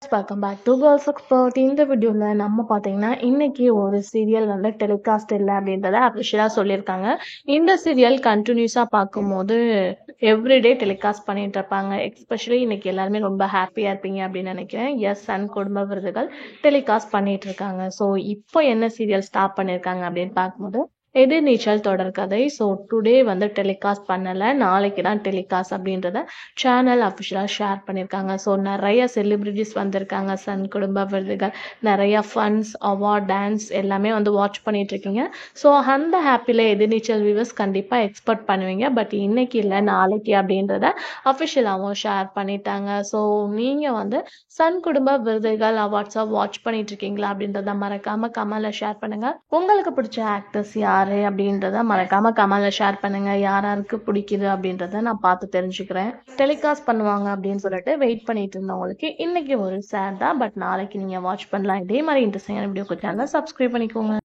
Welcome back to girls expert. இந்த வீடியோவில் நம்ம பார்த்தீங்கன்னா இன்னைக்கு ஒரு சீரியல் வந்து டெலிகாஸ்ட் இல்லை அப்படின்றத அஃபிஷியலாக சொல்லியிருக்காங்க. இந்த சீரியல் கண்டினியூஸாக பார்க்கும்போது எவ்ரிடே டெலிகாஸ்ட் பண்ணிட்டு இருப்பாங்க. எஸ்பெஷலி இன்னைக்கு எல்லாருமே ரொம்ப ஹாப்பியாக இருப்பீங்க அப்படின்னு நினைக்கிறேன். எஸ், சன் குடும்ப விருதுகள் டெலிகாஸ்ட் பண்ணிட்டு இருக்காங்க. ஸோ இப்போ என்ன சீரியல் ஸ்டாப் பண்ணியிருக்காங்க அப்படின்னு பார்க்கும்போது எதிர்நீச்சல் தொடர்கதை. ஸோ டுடே வந்து டெலிகாஸ்ட் பண்ணலை, நாளைக்கு தான் டெலிகாஸ்ட் அப்படின்றத சேனல் அஃபிஷியலாக ஷேர் பண்ணியிருக்காங்க. ஸோ நிறைய செலிப்ரிட்டிஸ் வந்திருக்காங்க. சன் குடும்ப விருதுகள், நிறைய ஃபன்ஸ், அவார்ட், டான்ஸ் எல்லாமே வந்து வாட்ச் பண்ணிட்டு இருக்கீங்க. ஸோ அந்த ஹாப்பியில் எதிர்நீச்சல் வியூவர்ஸ் கண்டிப்பாக எக்ஸ்பெக்ட் பண்ணுவீங்க. பட் இன்னைக்கு இல்லை, நாளைக்கு அப்படின்றத அஃபிஷியலாகவும் ஷேர் பண்ணிட்டாங்க. ஸோ நீங்கள் வந்து சன் குடும்ப விருதுகள் அவார்ட்ஸை வாட்ச் பண்ணிட்டு இருக்கீங்களா அப்படின்றத மறக்காம கமெண்ட்ல ஷேர் பண்ணுங்க. உங்களுக்கு பிடிச்ச ஆக்டர்ஸ் யாரு அப்படின்றத மறக்காம கமெண்ட்ல ஷேர் பண்ணுங்க. யாராருக்கு பிடிக்குது அப்படின்றத நான் பார்த்து தெரிஞ்சுக்கிறேன். டெலிகாஸ்ட் பண்ணுவாங்க அப்படின்னு சொல்லிட்டு வெயிட் பண்ணிட்டு இருந்தவங்களுக்கு இன்னைக்கு ஒரு சேட் தான். பட் நாளைக்கு நீங்க வாட்ச் பண்ணலாம். இதே மாதிரி இன்ட்ரெஸ்டிங்கான வீடியோக்கு சேனலை சப்ஸ்கிரைப் பண்ணிக்கோங்க.